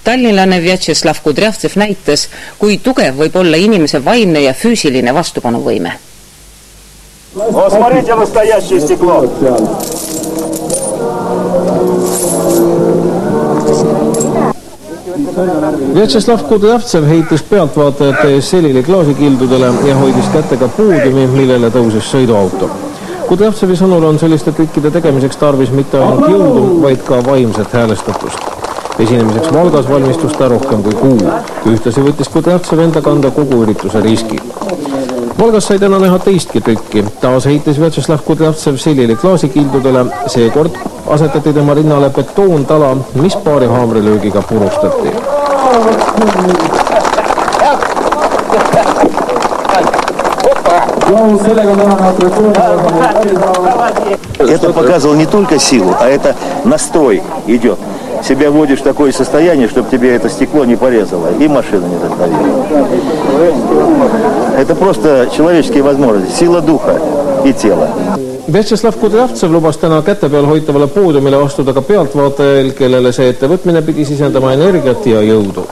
Tallinlane Vjatšeslav Kudrjavtsev näitas, kui tugev võib olla inimese vaimne ja füüsiline vastupanuvõime. Смотрите настоящее стекло. Vjatšeslav Kudrjavtsev heitis pealtvaatajate ees selili klaasikildudele ja hoidis kätega puudimi, millele tõusis sõiduauto. Kudrjavtsevi sõnul on selliste trikkide tegemiseks tarvis mitte ainult jõudu, vaid ka vaimset häälestatust. Esinemiseks Valgas valmistus ta rohkem kui kuu. Ühtlasi võttis Kudrjavtsev enda kanda kogu ürituse riski. Valgas sai täna näha teistki trikki. Taas heitis Vjatšeslav Kudrjavtsev selili klaasikildudele. Seekord asetati tema rinnale betoontala, mis paari haamrilöögiga purustati. Это показывал не только силу, а это настрой идет. Себя вводишь в такое состояние, чтобы тебе это стекло не порезало и машина не задавила. Это просто человеческие возможности, сила духа и тела. Vjatšeslav Kudrjavtsev lubas täna käte peal hoitavale poodiumile astuda ka pealtvaatajail, kellele see ettevõtmine pidi sisendama energiat ja jõudu.